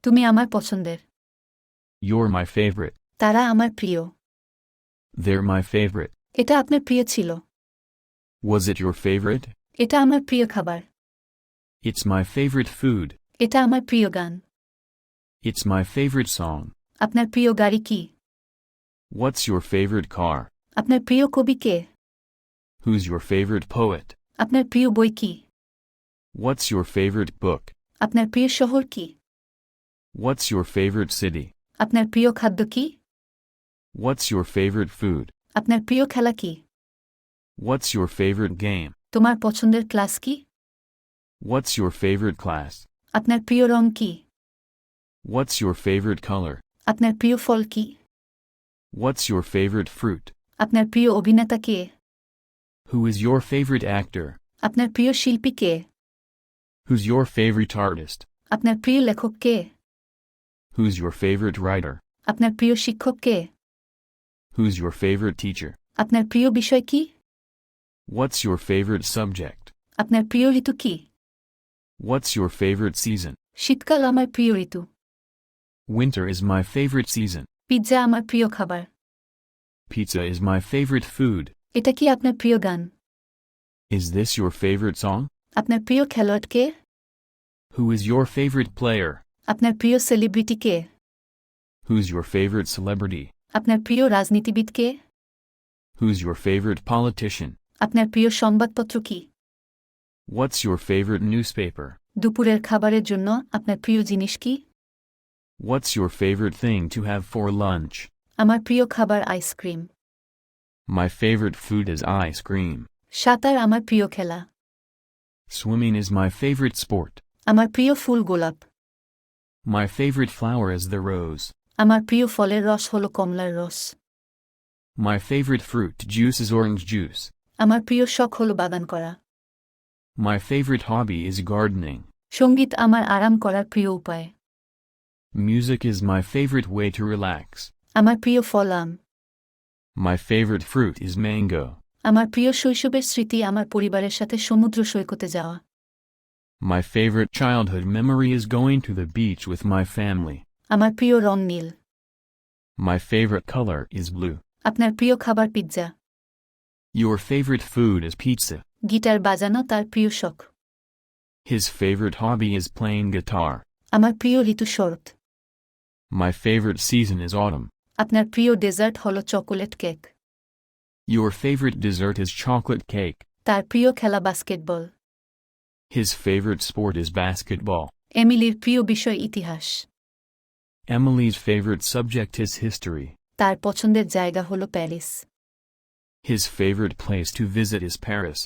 তুমি আমার পছন্দের। You're my favorite. তারা আমার প্রিয়। They're my favorite. এটা আপনার প্রিয় ছিল। Was it your favorite? এটা আমার প্রিয় খাবার। It's my favorite food. এটা আমার প্রিয় গান। It's my favorite song. আপনার প্রিয় গাড়ি কি? What's your favorite car? আপনার প্রিয় কবি কে? Who's your favorite poet? আপনার প্রিয় বই কি? What's your favorite book? আপনার প্রিয় শহর কি? What's your favorite city? আপনার প্রিয় খাদ্য কি? What's your favorite food? আপনার প্রিয় খেলা কি? What's your favorite game? তোমার পছন্দের ক্লাস কি? What's your favorite class? আপনার প্রিয় রং কি? What's your favorite color? আপনার প্রিয় ফল কি? What's your favorite fruit? আপনার প্রিয় অভিনেতা কে? Who is your favorite actor? আপনার প্রিয় শিল্পী কে? Who's your favorite artist? আপনার প্রিয় লেখক কে? Who's your favorite writer? আপনার প্রিয় শিক্ষক কে? Who's your favorite teacher? আপনার প্রিয় বিষয় কি? What's your favorite subject? আপনার প্রিয় ঋতু কি? What's your favorite season? শীতকাল আমার প্রিয় ঋতু। Winter is my favorite season. Pizza আমার প্রিয় খাবার। Pizza is my favorite food. এটা কি আপনার প্রিয় গান? Is this your favorite song? আপনার প্রিয় খেলোয়াড় কে? Who is your favorite player? আপনার প্রিয় celebrity K? Who's your favorite celebrity? আপনার প্রিয় রাজনীতিবিদ কে? Who's your favorite politician? আপনার প্রিয় সংবাদপত্র কি? What's your favorite newspaper? দুপুরের খাবারের জন্য আপনার প্রিয় জিনিস কি? What's your favorite thing to have for lunch? আমার প্রিয় খাবার ice cream. My favorite food is ice cream. সাঁতার আমার প্রিয় খেলা। Swimming is my favorite sport. আমার প্রিয় ফুল গোলাপ। My favorite flower is the rose. আমার প্রিয় ফলের রস হলো কমলার রস। My favorite fruit juice is orange juice. আমার প্রিয় শখ হলো বাগান করা। My favorite hobby is gardening. সঙ্গীত আমার আরাম করার প্রিয় উপায়। Music is my favorite way to relax. আমার প্রিয় ফল আম। My favorite fruit is mango. আমার প্রিয় শৈশবের স্মৃতি আমার পরিবারের সাথে সমুদ্র সৈকতে যাওয়া। My favorite childhood memory is going to the beach with my family. আমার প্রিয় রং নীল। My favorite color is blue. আপনার প্রিয় খাবার pizza. Your favorite food is pizza. Guitar বাজানো তার প্রিয় শখ। His favorite hobby is playing guitar. আমার প্রিয় ঋতু শরৎ। My favorite season is autumn. আপনার প্রিয় ডেজার্ট হলো chocolate cake. Your favorite dessert is chocolate cake. তার প্রিয় খেলা basketball. His favorite sport is basketball. এমিলির প্রিয় বিষয় ইতিহাস। Emily's favorite subject is history. তার পছন্দের জায়গা হলো Paris. His favorite place to visit is Paris.